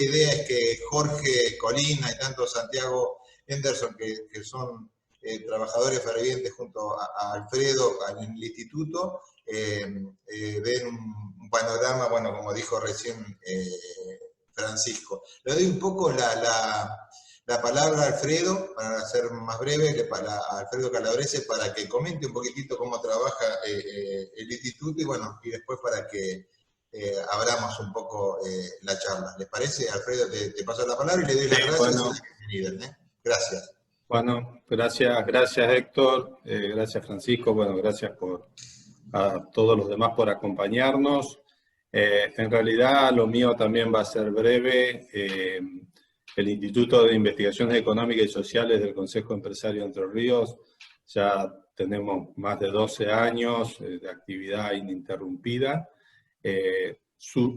idea es que Jorge Colina y tanto Santiago Henderson, que son trabajadores fervientes junto a Alfredo en el instituto, ven un panorama, bueno, como dijo recién Francisco. Le doy un poco la palabra a Alfredo, para ser más breve, a Alfredo Calabrese, para que comente un poquitito cómo trabaja el instituto y bueno, y después para que abramos un poco la charla. ¿Les parece? Alfredo, te paso la palabra y le doy las gracias bueno, a la comunidad. Gracias. Bueno, gracias Héctor, gracias Francisco, bueno, gracias a todos los demás por acompañarnos. En realidad lo mío también va a ser breve. El Instituto de Investigaciones Económicas y Sociales del Consejo Empresario de Entre Ríos ya tenemos más de 12 años de actividad ininterrumpida.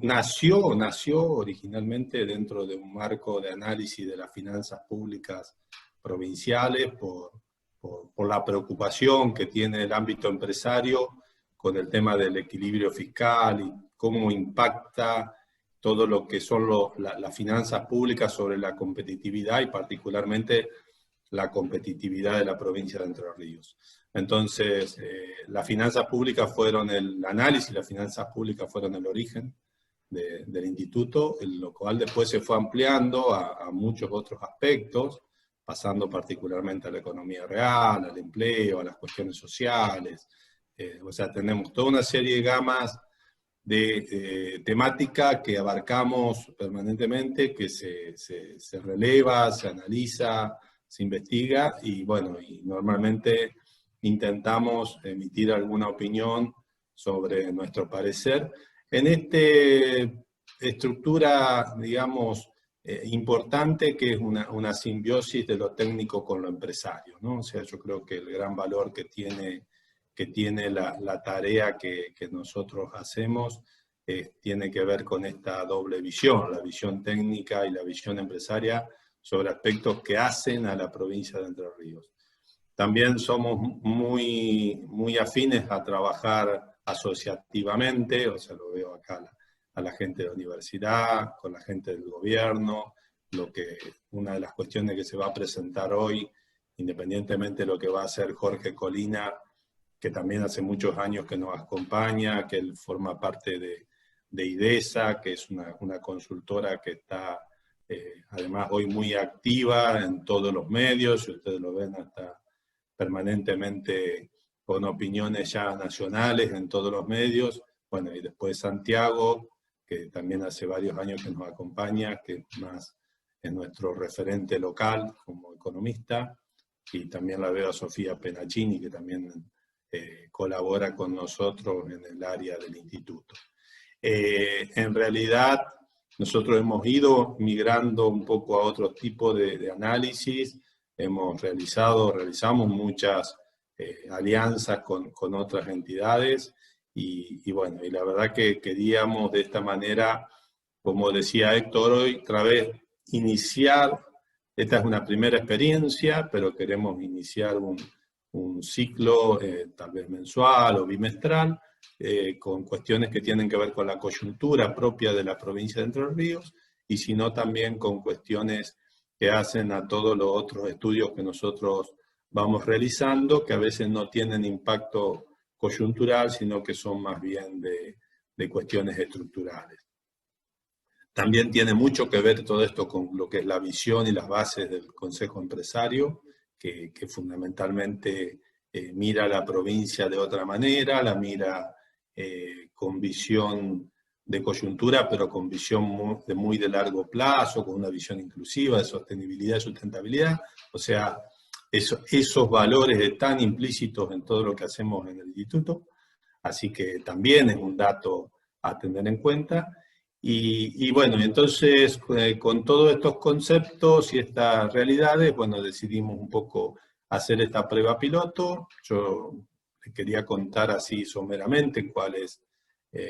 Nació originalmente dentro de un marco de análisis de las finanzas públicas provinciales por la preocupación que tiene el ámbito empresario con el tema del equilibrio fiscal y cómo impacta todo lo que son las finanzas públicas sobre la competitividad y particularmente la competitividad de la provincia de Entre Ríos. Entonces, las finanzas públicas fueron el análisis, las finanzas públicas fueron el origen del instituto, lo cual después se fue ampliando a muchos otros aspectos, pasando particularmente a la economía real, al empleo, a las cuestiones sociales. O sea, tenemos toda una serie de gamas de temática que abarcamos permanentemente, que se releva, se analiza, se investiga y bueno, y normalmente intentamos emitir alguna opinión sobre nuestro parecer. En esta estructura, digamos, importante que es una simbiosis de lo técnico con lo empresario, ¿no? O sea, yo creo que el gran valor que tiene la tarea que nosotros hacemos tiene que ver con esta doble visión, la visión técnica y la visión empresaria sobre aspectos que hacen a la provincia de Entre Ríos. También somos muy afines a trabajar asociativamente, o sea, lo veo acá a la gente de la universidad, con la gente del gobierno, una de las cuestiones que se va a presentar hoy, independientemente de lo que va a hacer Jorge Colina, que también hace muchos años que nos acompaña, que él forma parte de IDESA, que es una consultora que está además hoy muy activa en todos los medios, y ustedes lo ven hasta permanentemente con opiniones ya nacionales en todos los medios. Bueno, y después Santiago, que también hace varios años que nos acompaña, que más es nuestro referente local como economista, y también la veo a Sofía Penaccini, que también colabora con nosotros en el área del instituto. En realidad, nosotros hemos ido migrando un poco a otro tipo de análisis, realizamos muchas alianzas con otras entidades, y bueno, y la verdad que queríamos de esta manera, como decía Héctor hoy, otra vez iniciar, esta es una primera experiencia, pero queremos iniciar un ciclo tal vez mensual o bimestral, con cuestiones que tienen que ver con la coyuntura propia de la provincia de Entre Ríos, y si no también con cuestiones que hacen a todos los otros estudios que nosotros vamos realizando, que a veces no tienen impacto coyuntural, sino que son más bien de cuestiones estructurales. También tiene mucho que ver todo esto con lo que es la visión y las bases del Consejo Empresario, que fundamentalmente mira a la provincia de otra manera, la mira con visión de coyuntura, pero con visión muy de largo plazo, con una visión inclusiva de sostenibilidad y sustentabilidad. O sea, esos valores están implícitos en todo lo que hacemos en el instituto, así que también es un dato a tener en cuenta. Y bueno, entonces con todos estos conceptos y estas realidades, bueno, decidimos un poco hacer esta prueba piloto. Yo les quería contar así someramente cuál es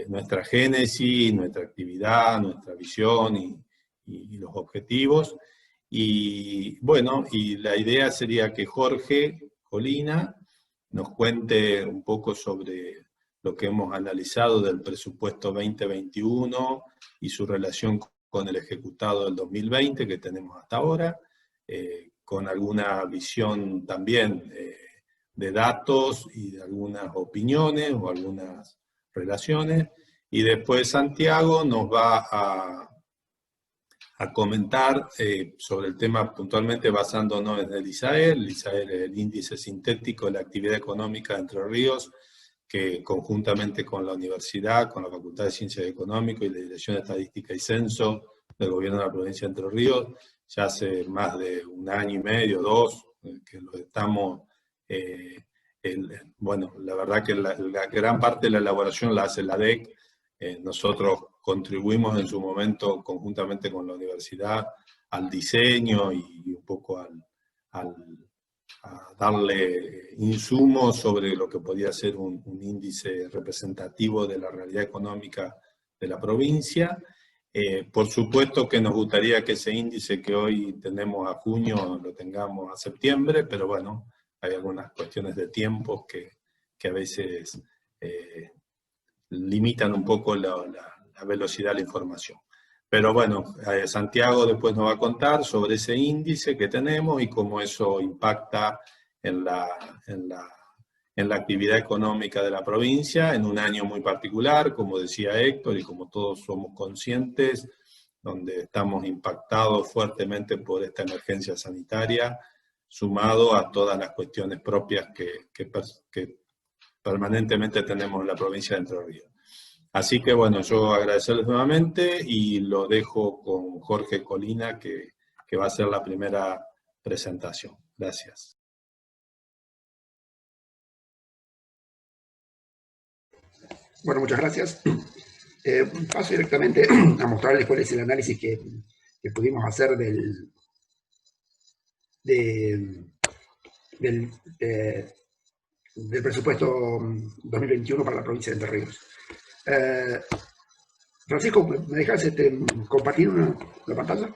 nuestra génesis, nuestra actividad, nuestra visión y los objetivos. Y bueno, y la idea sería que Jorge Colina nos cuente un poco sobre lo que hemos analizado del presupuesto 2021 y su relación con el ejecutado del 2020 que tenemos hasta ahora, con alguna visión también de datos y de algunas opiniones o algunas relaciones, y después Santiago nos va a comentar sobre el tema puntualmente basándonos en el ISAER. El ISAER es el Índice Sintético de la Actividad Económica de Entre Ríos, que conjuntamente con la universidad, con la Facultad de Ciencias Económicas y la Dirección de Estadística y Censo del Gobierno de la Provincia de Entre Ríos, ya hace más de 1 año y medio, 2, que lo estamos... bueno, la verdad que la gran parte de la elaboración la hace la DEC. Nosotros contribuimos en su momento conjuntamente con la universidad al diseño y un poco a darle insumos sobre lo que podía ser un índice representativo de la realidad económica de la provincia. Por supuesto que nos gustaría que ese índice que hoy tenemos a junio lo tengamos a septiembre, pero bueno, hay algunas cuestiones de tiempos que a veces limitan un poco la velocidad de la información. Pero bueno, Santiago después nos va a contar sobre ese índice que tenemos y cómo eso impacta en la actividad económica de la provincia, en un año muy particular, como decía Héctor, y como todos somos conscientes, donde estamos impactados fuertemente por esta emergencia sanitaria, sumado a todas las cuestiones propias que permanentemente tenemos en la provincia de Entre Ríos. Así que bueno, yo agradecerles nuevamente y lo dejo con Jorge Colina, que va a hacer la primera presentación. Gracias. Bueno, muchas gracias. Paso directamente a mostrarles cuál es el análisis que pudimos hacer del presupuesto 2021 para la provincia de Entre Ríos. Francisco, ¿me dejas compartir la pantalla?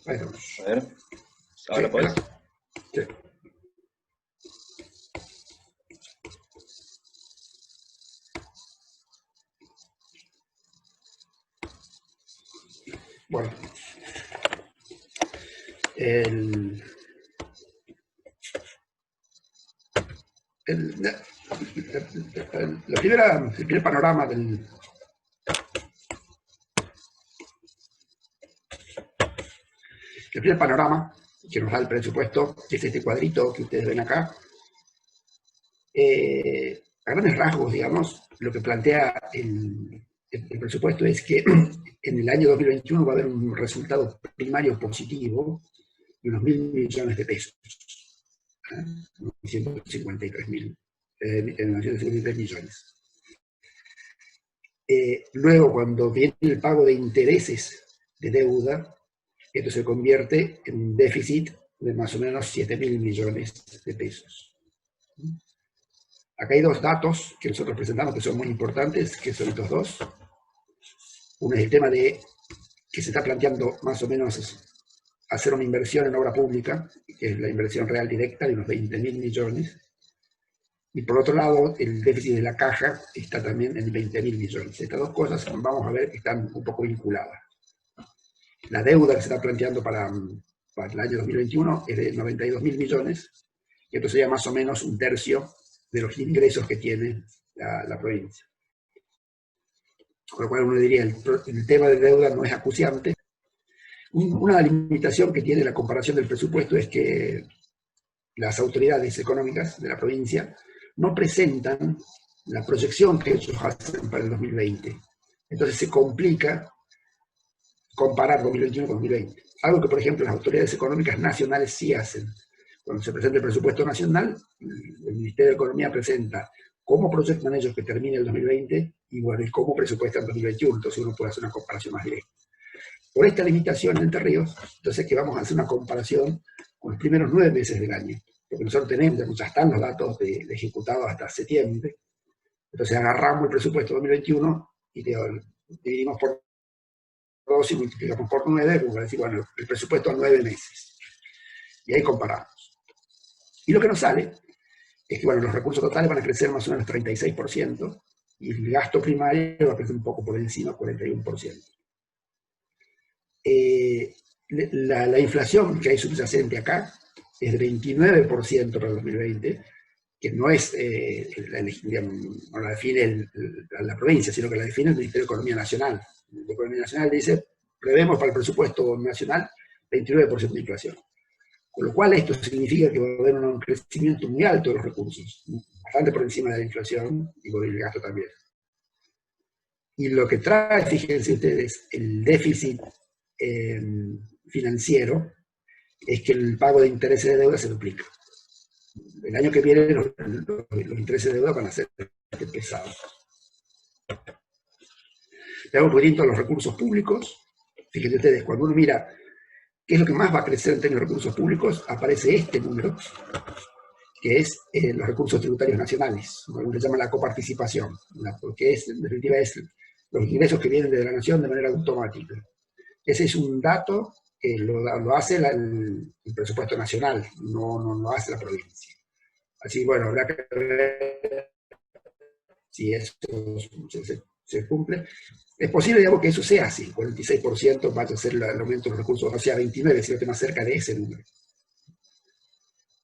Ahí estamos. A ver, ¿ahora Sí, podés? Sí. Bueno, el primer panorama que nos da el presupuesto, que es este cuadrito que ustedes ven acá. A grandes rasgos, digamos, lo que plantea el presupuesto es que en el año 2021 va a haber un resultado primario positivo de unos 1.000 millones de pesos. 153 millones. Luego, cuando viene el pago de intereses de deuda, esto se convierte en un déficit de más o menos 7.000 millones de pesos. Acá hay dos datos que nosotros presentamos que son muy importantes, que son estos dos. Uno es el tema de que se está planteando más o menos hacer una inversión en obra pública, que es la inversión real directa de unos 20.000 millones. Y por otro lado, el déficit de la caja está también en 20.000 millones. Estas dos cosas vamos a ver que están un poco vinculadas. La deuda que se está planteando para el año 2021 es de 92.000 millones, y esto sería más o menos un tercio de los ingresos que tiene la provincia. Con lo cual uno diría, el tema de deuda no es acuciante. Una limitación que tiene la comparación del presupuesto es que las autoridades económicas de la provincia no presentan la proyección que ellos hacen para el 2020. Entonces se complica comparar 2021 con 2020. Algo que, por ejemplo, las autoridades económicas nacionales sí hacen. Cuando se presenta el presupuesto nacional, el Ministerio de Economía presenta cómo proyectan ellos que termine el 2020 y, bueno, y cómo presupuestan el 2021. Entonces uno puede hacer una comparación más directa. Por esta limitación en Entre Ríos, entonces que vamos a hacer una comparación con los primeros 9 meses del año. Porque nosotros tenemos, ya están los datos de ejecutados hasta septiembre. Entonces agarramos el presupuesto 2021 y dividimos por 2 y multiplicamos por 9, vamos a decir, bueno, el presupuesto a 9 meses. Y ahí comparamos. Y lo que nos sale es que, bueno, los recursos totales van a crecer más o menos 36%, y el gasto primario va a crecer un poco por encima, 41%. La inflación que hay subyacente acá es de 29% para el 2020, que no es, no la define la provincia, sino que la define el Ministerio de Economía Nacional. El Ministerio de Economía Nacional dice, prevemos para el presupuesto nacional 29% de inflación. Con lo cual esto significa que va a haber un crecimiento muy alto de los recursos, bastante por encima de la inflación y por el gasto también. Y lo que trae, fíjense ustedes, el déficit financiero, es que el pago de intereses de deuda se duplica. El año que viene los intereses de deuda van a ser pesados. Veamos un poquito los recursos públicos. Fíjense ustedes, cuando uno mira qué es lo que más va a crecer en términos de recursos públicos, aparece este número, que es los recursos tributarios nacionales, lo que se llama la coparticipación, porque en definitiva es los ingresos que vienen de la nación de manera automática. Ese es un dato que lo hace el presupuesto nacional, no lo hace la provincia. Así, bueno, habrá que ver si eso se cumple. Es posible, digamos, que eso sea así, 46% vaya a ser el aumento de los recursos, o sea, 29, si no más cerca de ese número.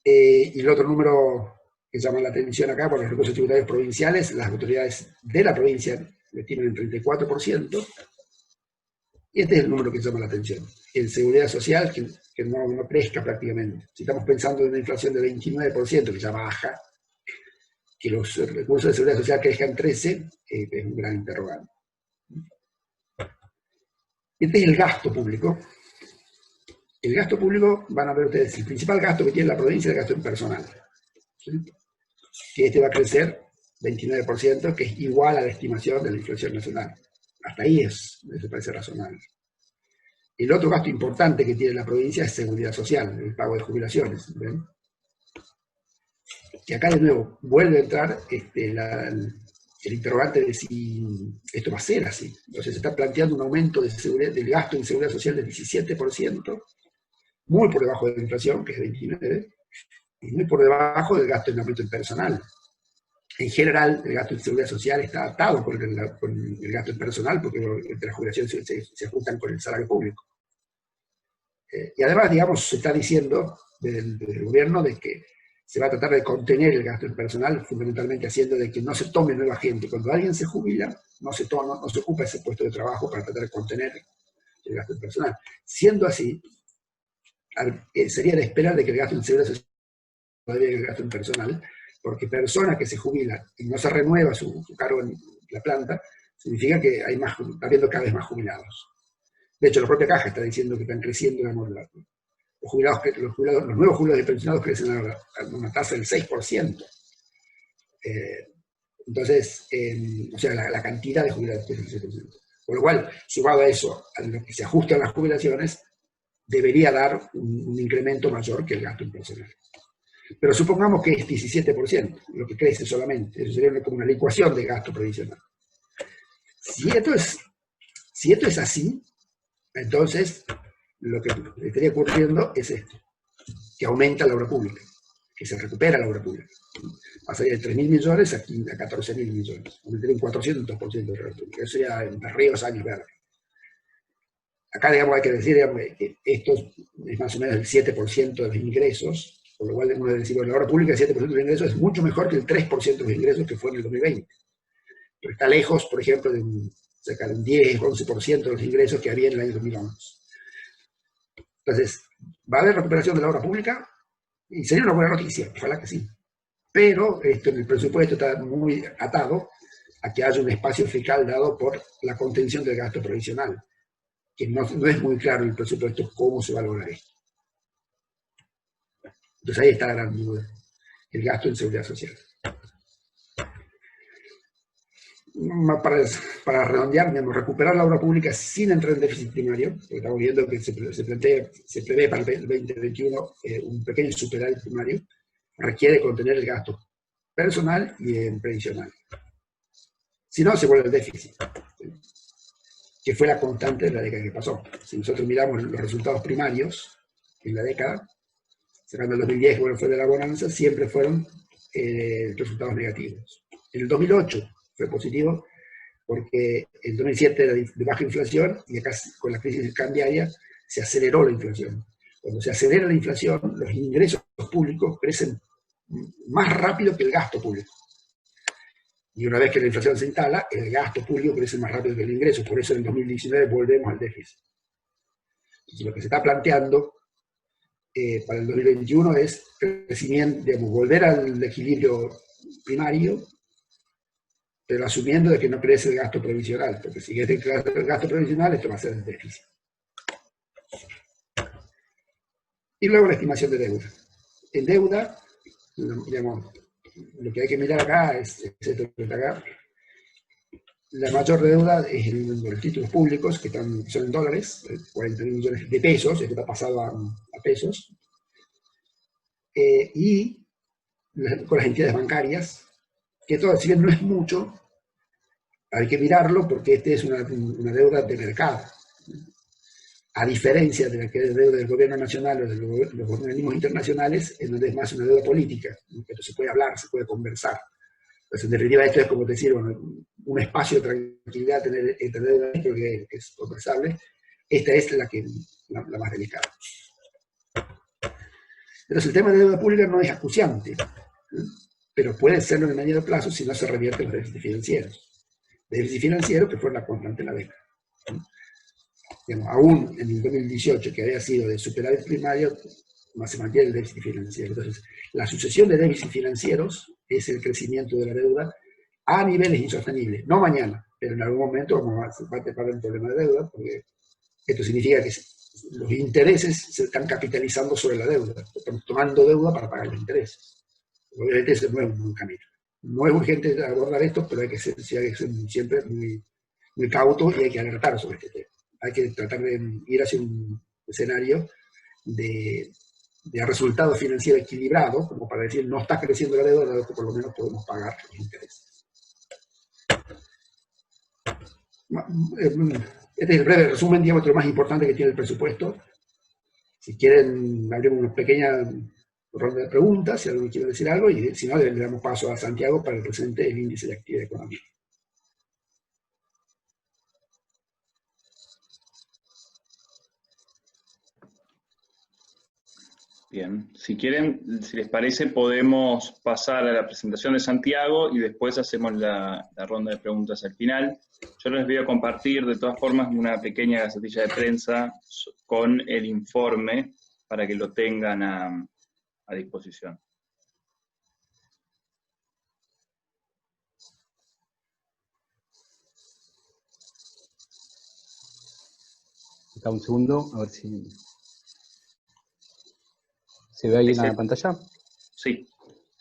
Y el otro número que llama la atención acá, por los recursos tributarios provinciales, las autoridades de la provincia le tienen el 34%, y este es el número que llama la atención. En seguridad social, que no crezca prácticamente. Si estamos pensando en una inflación de 29%, que ya baja, que los recursos de seguridad social crezcan 13%, es un gran interrogante. Este es el gasto público. El gasto público, van a ver ustedes, el principal gasto que tiene la provincia es el gasto en personal. ¿Sí? Que este va a crecer 29%, que es igual a la estimación de la inflación nacional. Hasta ahí eso parece razonable. El otro gasto importante que tiene la provincia es seguridad social, el pago de jubilaciones. ¿Ven? Y acá de nuevo vuelve a entrar el interrogante de si esto va a ser así. Entonces se está planteando un aumento del gasto en seguridad social del 17%, muy por debajo de la inflación, que es 29%, y muy por debajo del gasto en aumento en personal. En general, el gasto en seguridad social está atado con el gasto en personal, porque entre las jubilaciones se ajustan con el salario público. Y además, digamos, se está diciendo del gobierno de que se va a tratar de contener el gasto en personal, fundamentalmente haciendo de que no se tome nueva gente. Cuando alguien se jubila, no se ocupa ese puesto de trabajo para tratar de contener el gasto en personal. Siendo así, sería de esperar de que el gasto en seguridad social todavía el gasto en personal, porque personas que se jubilan y no se renueva su cargo en la planta, significa que está habiendo cada vez más jubilados. De hecho, la propia Caja está diciendo que están creciendo los nuevos jubilados y pensionados crecen a una tasa del 6%. Entonces, o sea, la cantidad de jubilados crece el 6%. Por lo cual, sumado a eso, a lo que se ajustan las jubilaciones, debería dar un incremento mayor que el gasto en personal. Pero supongamos que es 17%, lo que crece solamente. Eso sería como una licuación de gasto previsional. Si esto es así, entonces lo que estaría ocurriendo es esto, que aumenta la obra pública, que se recupera la obra pública. Pasaría de 3.000 millones a 14.000 millones, aumentaría un 400% de obra pública. Eso ya en perreos años verdes. Acá, digamos, hay que decir, digamos, que esto es más o menos el 7% de los ingresos, por lo cual uno debe decir, bueno, la obra pública, el 7% de los ingresos es mucho mejor que el 3% de los ingresos que fue en el 2020. Pero está lejos, por ejemplo, de cerca de un 10, 11% de los ingresos que había en el año 2011. Entonces, ¿va a haber recuperación de la obra pública? Y sería una buena noticia, ojalá que sí. Pero esto en el presupuesto está muy atado a que haya un espacio fiscal dado por la contención del gasto provisional, que no es muy claro en el presupuesto cómo se va a lograr esto. Entonces ahí está la gran duda, el gasto en seguridad social. Para redondear, recuperar la obra pública sin entrar en déficit primario, porque estamos viendo que se prevé para el 2021 un pequeño superávit primario, requiere contener el gasto personal y previsional. Si no, se vuelve el déficit. que fue la constante de la década que pasó. Si nosotros miramos los resultados primarios en la década, sacando el 2010, bueno, fue de la bonanza, siempre fueron resultados negativos. En el 2008 fue positivo, porque en 2007 era de baja inflación, y acá con la crisis cambiaria se aceleró la inflación. Cuando se acelera la inflación, los ingresos públicos crecen más rápido que el gasto público. Y una vez que la inflación se instala, el gasto público crece más rápido que el ingreso. Por eso en el 2019 volvemos al déficit. Entonces, lo que se está planteando para el 2021 es crecimiento, digamos, volver al equilibrio primario, pero asumiendo de que no crece el gasto provisional, porque si crece el gasto provisional, esto va a ser el déficit. Y luego la estimación de deuda. En deuda, digamos, lo que hay que mirar acá es esto que está acá. La mayor deuda es en los títulos públicos, que son en dólares, 40.000 millones de pesos, esto está pasado a pesos, y con las entidades bancarias, que todo, si bien no es mucho, hay que mirarlo porque esta es una deuda de mercado. A diferencia de la que es deuda del gobierno nacional o de los organismos internacionales, en donde es más una deuda política, pero se puede hablar, se puede conversar. Entonces, en definitiva, esto es como decir, bueno, un espacio de tranquilidad tener entre deuda, que es conversable. Esta es la más delicada. Entonces, el tema de deuda pública no es acuciante, pero puede serlo en el mediano plazo si no se revierten los déficits financieros. Déficit financiero que fue la constante en la década. Digamos, aún en el 2018, que había sido de superávit primario, más se mantiene el déficit financiero. Entonces, la sucesión de déficits financieros es el crecimiento de la deuda a niveles insostenibles. No mañana, pero en algún momento vamos a tener un problema de deuda, porque esto significa que los intereses se están capitalizando sobre la deuda. Estamos tomando deuda para pagar los intereses. Obviamente ese no es un camino. No es urgente abordar esto, pero hay que ser siempre muy, muy cautos y hay que alertar sobre este tema. Hay que tratar de ir hacia un escenario de resultado financiero equilibrado, como para decir, no está creciendo la deuda, dado que por lo menos podemos pagar los intereses. Este es el breve resumen, digamos, de lo más importante que tiene el presupuesto. Si quieren, abrimos una pequeña ronda de preguntas, si alguien quiere decir algo, y si no, le damos paso a Santiago para que presente el índice de actividad económica. Bien, si quieren, si les parece, podemos pasar a la presentación de Santiago y después hacemos la ronda de preguntas al final. Yo les voy a compartir de todas formas una pequeña gacetilla de prensa con el informe para que lo tengan a disposición. Está un segundo, a ver si... ¿Se ve ahí en la pantalla? Sí,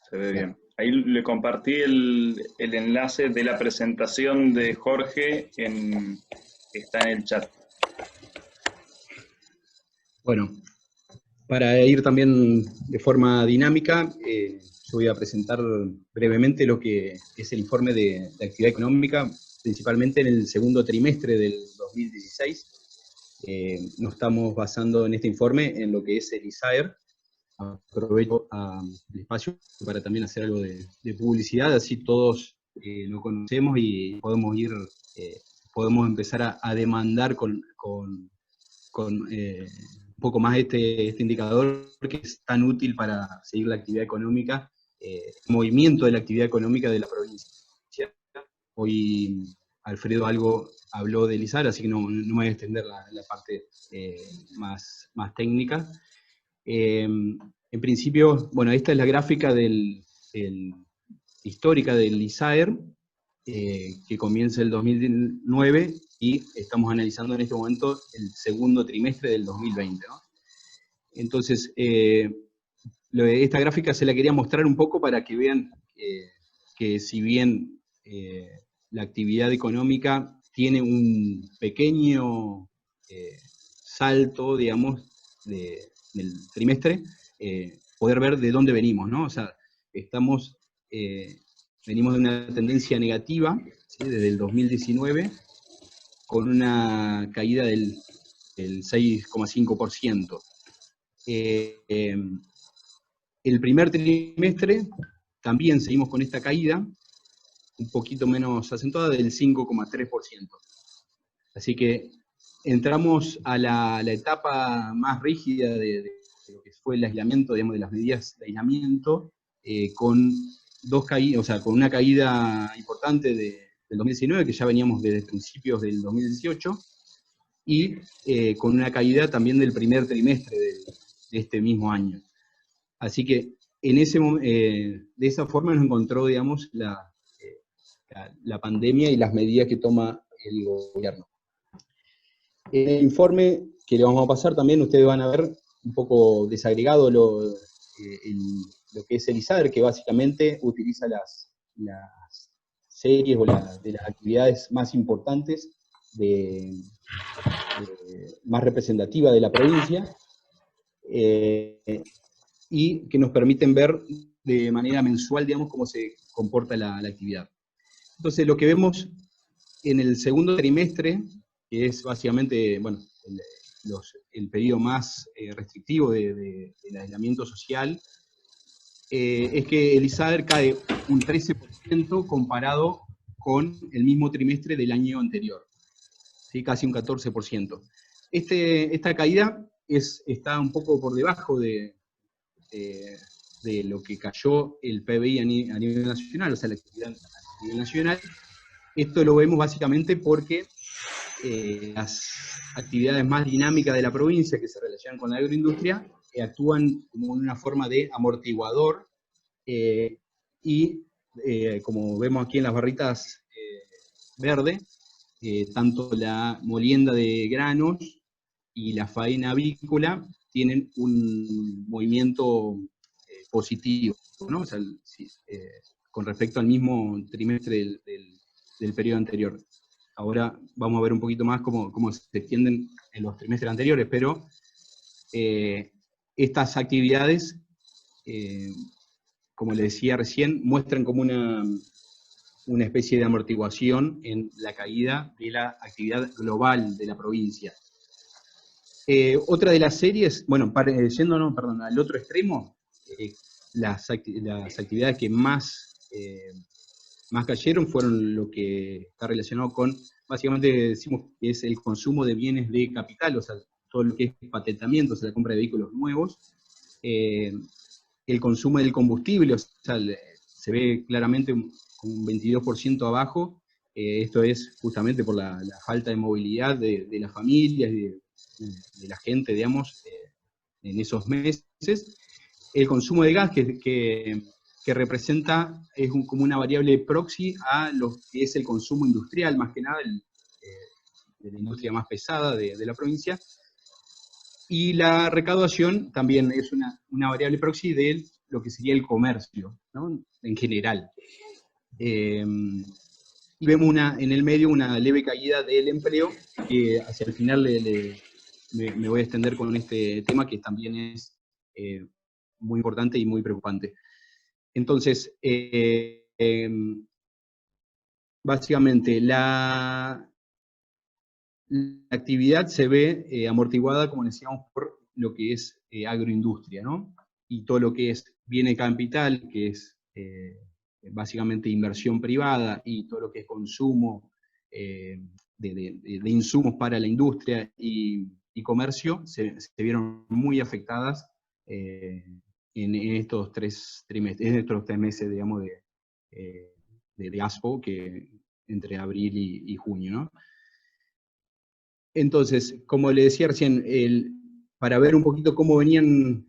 se ve bien. Ahí le compartí el enlace de la presentación de Jorge, está en el chat. Bueno, para ir también de forma dinámica, yo voy a presentar brevemente lo que es el informe de actividad económica, principalmente en el segundo trimestre del 2016. Nos estamos basando en este informe en lo que es el ISAER. Aprovecho el espacio para también hacer algo de publicidad, así todos lo conocemos y podemos empezar a demandar con un poco más este indicador que es tan útil para seguir la actividad económica, el movimiento de la actividad económica de la provincia. Hoy Alfredo habló del ISAER, así que no me voy a extender la parte más técnica. En principio, bueno, esta es la gráfica histórica del ISAER, que comienza el 2009 y estamos analizando en este momento el segundo trimestre del 2020, ¿no? Entonces, esta gráfica se la quería mostrar un poco para que vean que si bien la actividad económica tiene un pequeño salto, digamos, del trimestre, poder ver de dónde venimos, ¿no? O sea, venimos de una tendencia negativa, ¿sí? Desde el 2019, con una caída del 6,5%. El primer trimestre también seguimos con esta caída, un poquito menos acentuada, del 5,3%. Así que entramos a la etapa más rígida de lo que fue el aislamiento, digamos, de las medidas de aislamiento, con dos caídas, o sea, con una caída importante del 2019, que ya veníamos desde principios del 2018, y con una caída también del primer trimestre de este mismo año. Así que de esa forma nos encontró, digamos, la pandemia y las medidas que toma el gobierno. En el informe que le vamos a pasar también, ustedes van a ver un poco desagregado lo que es el ISADER, que básicamente utiliza las series o de las actividades más importantes, más representativas de la provincia, y que nos permiten ver de manera mensual, digamos, cómo se comporta la actividad. Entonces, lo que vemos en el segundo trimestre, que es básicamente, bueno, el periodo más restrictivo del aislamiento social, es que el ISADER cae un 13% comparado con el mismo trimestre del año anterior, ¿sí? Casi un 14%. Esta caída está un poco por debajo de lo que cayó el PBI a nivel nacional, o sea, la actividad a nivel nacional. Esto lo vemos básicamente porque las actividades más dinámicas de la provincia que se relacionan con la agroindustria actúan como una forma de amortiguador, y como vemos aquí en las barritas verde, tanto la molienda de granos y la faena avícola tienen un movimiento positivo, ¿no? O sea, con respecto al mismo trimestre del periodo anterior. Ahora vamos a ver un poquito más cómo se extienden en los trimestres anteriores, pero estas actividades, como le decía recién, muestran como una especie de amortiguación en la caída de la actividad global de la provincia. Otra de las series, bueno, yéndonos, perdón, al otro extremo, las actividades que más cayeron fueron lo que está relacionado con, básicamente decimos que es el consumo de bienes de capital, o sea, todo lo que es patentamiento, o sea, la compra de vehículos nuevos, el consumo del combustible, o sea, se ve claramente un 22% abajo. Esto es justamente por la falta de movilidad de las familias y de la gente, digamos, en esos meses. El consumo de gas, que representa, es como una variable proxy a lo que es el consumo industrial, más que nada, de la industria más pesada de la provincia. Y la recaudación también es una variable proxy de lo que sería el comercio, ¿no? En general. Y vemos en el medio una leve caída del empleo, que hacia el final me voy a extender con este tema, que también es muy importante y muy preocupante. Entonces, básicamente, la actividad se ve amortiguada, como decíamos, por lo que es agroindustria, ¿no? Y todo lo que es bien de capital, que es básicamente inversión privada, y todo lo que es consumo de insumos para la industria y comercio, se vieron muy afectadas en estos tres meses, digamos, de ASPO, que entre abril y junio, ¿no? Entonces, como le decía recién, para ver un poquito cómo venían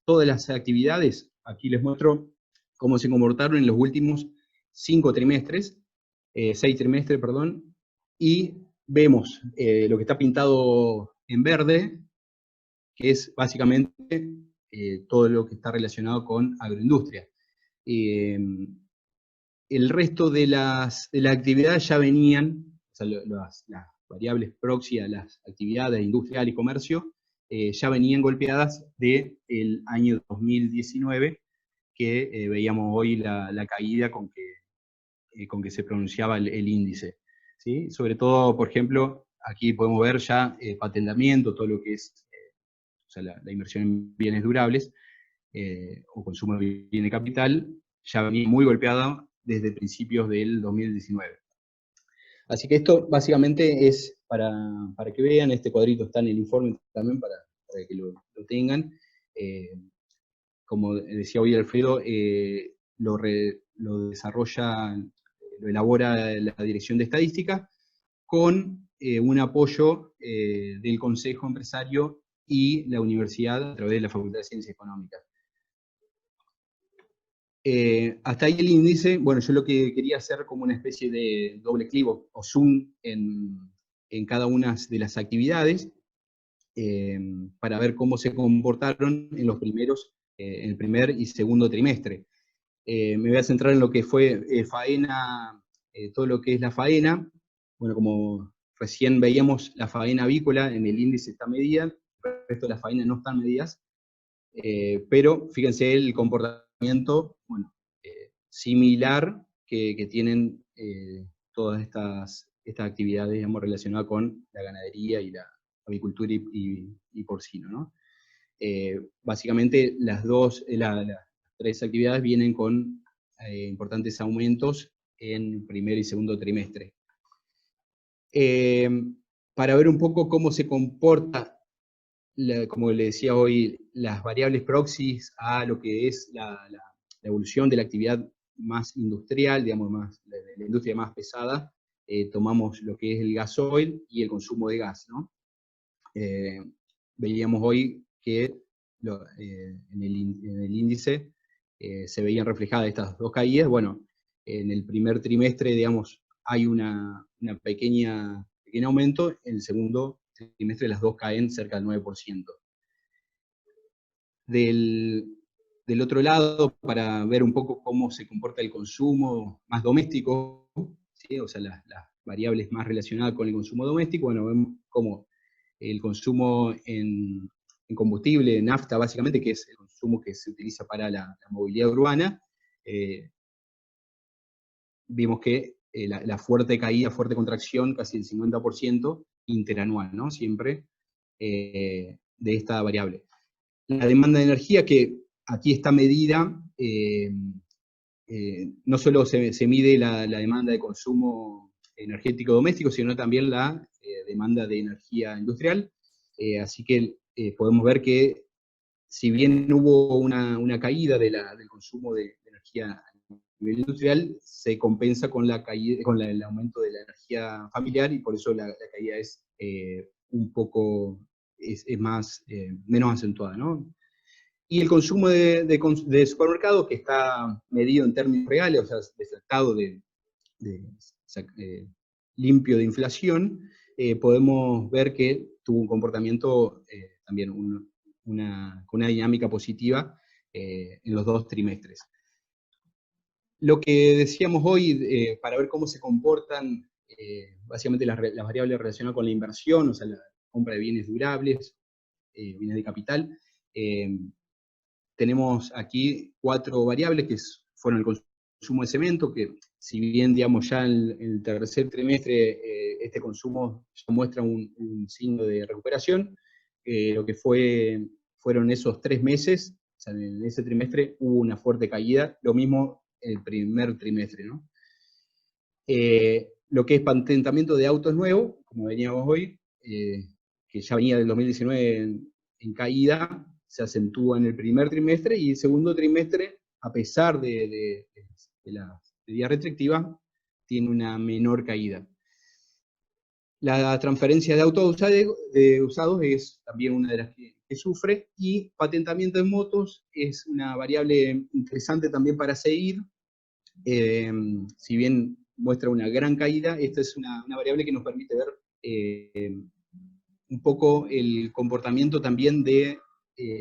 todas las actividades, aquí les muestro cómo se comportaron en los últimos 6 trimestres, perdón, y vemos lo que está pintado en verde, que es básicamente todo lo que está relacionado con agroindustria. El resto de las actividades ya venían, o sea, las variables proxy a las actividades industrial y comercio, ya venían golpeadas del año 2019, que veíamos hoy la caída con que se pronunciaba el índice. ¿sí? Sobre todo, por ejemplo, aquí podemos ver ya patentamiento, todo lo que es o sea, la inversión en bienes durables o consumo de bien de capital, ya venía muy golpeada desde principios del 2019. Así que esto básicamente es para que vean, este cuadrito está en el informe también para que lo tengan. Como decía hoy Alfredo, lo desarrolla, lo elabora la Dirección de Estadística con un apoyo del Consejo Empresario y la universidad a través de la Facultad de Ciencias Económicas. Hasta ahí el índice. Bueno, yo lo que quería hacer como una especie de doble clic o zoom en cada una de las actividades para ver cómo se comportaron en los primeros, en el primer y segundo trimestre. Me voy a centrar en lo que fue faena, todo lo que es la faena. Bueno, como recién veíamos, la faena avícola en el índice está medida, el resto de las faenas no están medidas, pero fíjense el comportamiento, bueno, similar que tienen todas estas actividades, digamos, relacionadas con la ganadería y la avicultura y porcino, ¿no? Básicamente las tres actividades vienen con importantes aumentos en primer y segundo trimestre. Para ver un poco cómo se comporta, como le decía hoy, las variables proxies a lo que es la evolución de la actividad más industrial, digamos, la industria más pesada, tomamos lo que es el gasoil y el consumo de gas, ¿no? Veíamos hoy que en el índice se veían reflejadas estas dos caídas. Bueno, en el primer trimestre, digamos, hay un pequeño aumento, en el segundo trimestre las dos caen cerca del 9%. Del otro lado, para ver un poco cómo se comporta el consumo más doméstico, ¿sí? O sea, las variables más relacionadas con el consumo doméstico, bueno, vemos cómo el consumo en combustible, nafta básicamente, que es el consumo que se utiliza para la movilidad urbana, vimos que la fuerte caída, fuerte contracción, casi el 50% interanual, ¿no? Siempre de esta variable. La demanda de energía, que aquí está medida, no solo se mide la demanda de consumo energético doméstico, sino también la demanda de energía industrial. Así que podemos ver que si bien hubo una caída del consumo de energía a nivel industrial, se compensa con el aumento de la energía familiar, y por eso la caída es un poco menos acentuada, ¿no? Y el consumo de supermercados, que está medido en términos reales, o sea, desatado limpio de inflación, podemos ver que tuvo un comportamiento también con una dinámica positiva en los dos trimestres. Lo que decíamos hoy, para ver cómo se comportan básicamente las variables relacionadas con la inversión, o sea, la compra de bienes durables, bienes de capital, tenemos aquí 4 variables que fueron el consumo de cemento, que si bien, digamos, ya en el tercer trimestre este consumo ya muestra un signo de recuperación, lo que fueron esos 3 meses, o sea, en ese trimestre hubo una fuerte caída, lo mismo el primer trimestre, ¿no? Lo que es patentamiento de autos nuevos, como veníamos hoy, que ya venía del 2019 en caída, se acentúa en el primer trimestre, y el segundo trimestre, a pesar de la medida restrictiva, tiene una menor caída. La transferencia de autos usados es también una de las que sufre, y patentamiento de motos es una variable interesante también para seguir. Si bien muestra una gran caída, esta es una variable que nos permite ver un poco el comportamiento también de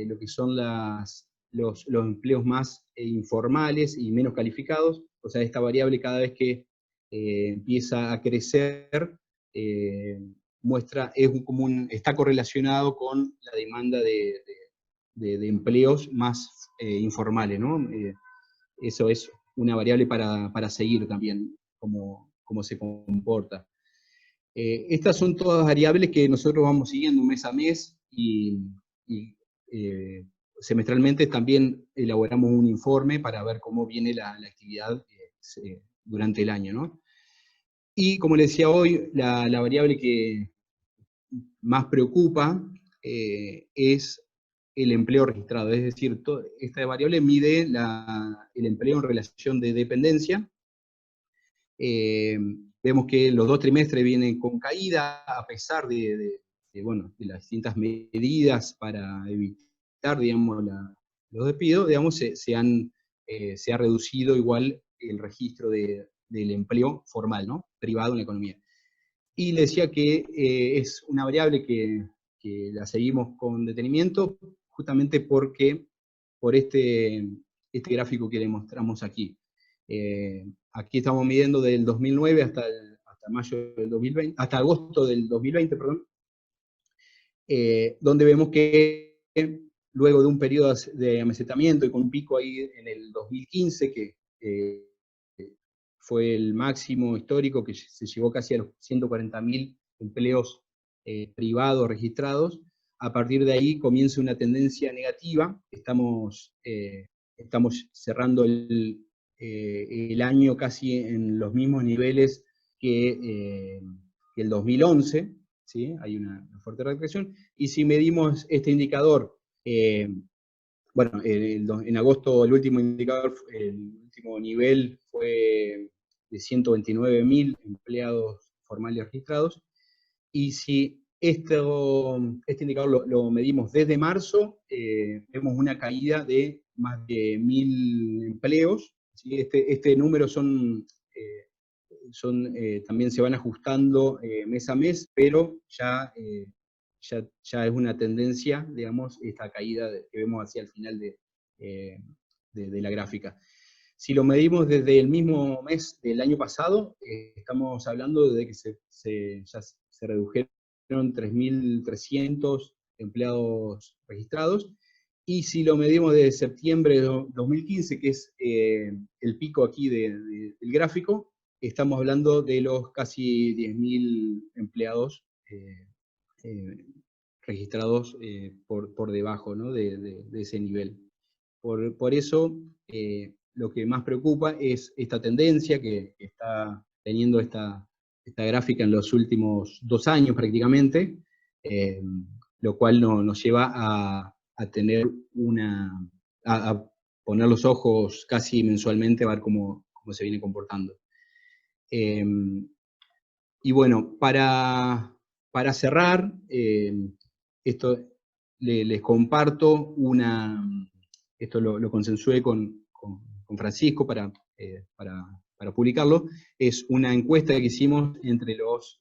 lo que son los empleos más informales y menos calificados. O sea, esta variable, cada vez que empieza a crecer, está correlacionado con la demanda de empleos más informales, ¿no? Eso es una variable para seguir también, cómo se comporta. Estas son todas variables que nosotros vamos siguiendo mes a mes y semestralmente también elaboramos un informe para ver cómo viene la actividad durante el año, ¿no? Y como les decía hoy, la variable que más preocupa es el empleo registrado, es decir, esta variable mide el empleo en relación de dependencia. Vemos que los 2 trimestres vienen con caída, a pesar de las distintas medidas para evitar, digamos, los despidos, digamos, se ha reducido igual el registro del empleo formal, ¿no? Privado en la economía. Y le decía que es una variable que la seguimos con detenimiento, justamente porque, por este gráfico que le mostramos aquí. Aquí estamos midiendo del 2009 hasta mayo del 2020, hasta agosto del 2020, perdón, donde vemos que luego de un periodo de amesetamiento y con un pico ahí en el 2015, que fue el máximo histórico, que se llegó casi a los 140.000 empleos privados registrados. A partir de ahí comienza una tendencia negativa. Estamos cerrando el año casi en los mismos niveles que el 2011, ¿sí? Hay una fuerte retracción. Y si medimos este indicador, en agosto el último indicador, el último nivel fue de 129.000 empleados formales registrados, y si este indicador lo medimos desde marzo, vemos una caída de más de 1.000 empleos, ¿sí? Este número también se van ajustando mes a mes, pero ya es una tendencia, digamos, esta caída que vemos hacia el final de la gráfica. Si lo medimos desde el mismo mes del año pasado, estamos hablando de que ya se redujeron 3.300 empleados registrados, y si lo medimos desde septiembre de 2015, que es el pico aquí del gráfico, estamos hablando de los casi 10.000 empleados registrados por debajo, ¿no? de ese nivel. Por eso, lo que más preocupa es esta tendencia que está teniendo esta gráfica en los últimos 2 años prácticamente, lo cual nos lleva a tener a poner los ojos casi mensualmente a ver cómo se viene comportando. Y bueno, para cerrar, esto les comparto esto lo consensué con Francisco para publicarlo. Es una encuesta que hicimos entre las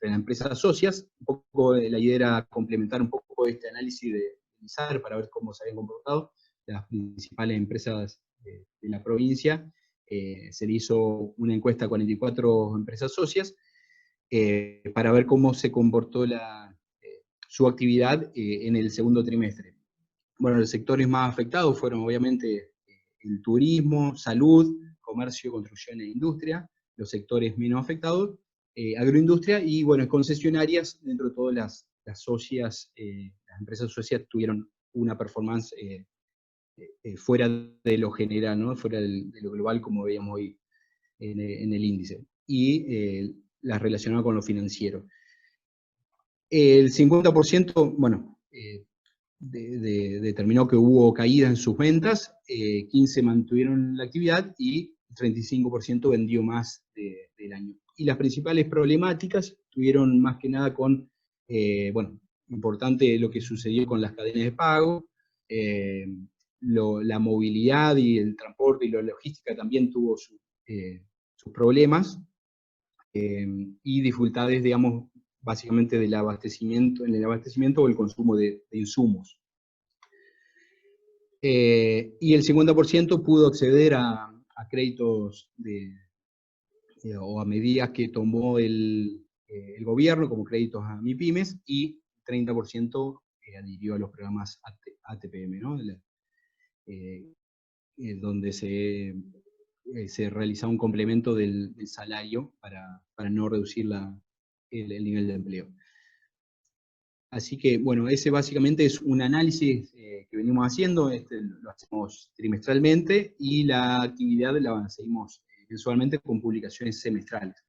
empresas socias. Un poco la idea era complementar un poco este análisis de ISAR para ver cómo se habían comportado las principales empresas de la provincia. Se le hizo una encuesta a 44 empresas socias para ver cómo se comportó su actividad en el segundo trimestre. Bueno, los sectores más afectados fueron obviamente el turismo, salud, comercio, construcción e industria. Los sectores menos afectados, agroindustria y, bueno, concesionarias. Dentro de todas las socias, las empresas socias tuvieron una performance fuera de lo general, ¿no? Fuera de lo global, como veíamos hoy en el índice. Y las relacionadas con lo financiero. El 50%, bueno, determinó que hubo caída en sus ventas, 15 mantuvieron la actividad y 35% vendió más del año. Y las principales problemáticas tuvieron más que nada con, importante lo que sucedió con las cadenas de pago, la movilidad y el transporte y la logística también tuvo sus problemas, y dificultades, digamos, básicamente en el abastecimiento o el consumo de insumos. Y el 50% pudo acceder a créditos o a medidas que tomó el gobierno, como créditos a MIPYMES, y 30% adhirió a los programas ATPM, ¿no? Donde se realizaba un complemento del salario para no reducir el nivel de empleo. Así que, bueno, ese básicamente es un análisis que venimos haciendo, lo hacemos trimestralmente, y la actividad la seguimos mensualmente con publicaciones semestrales.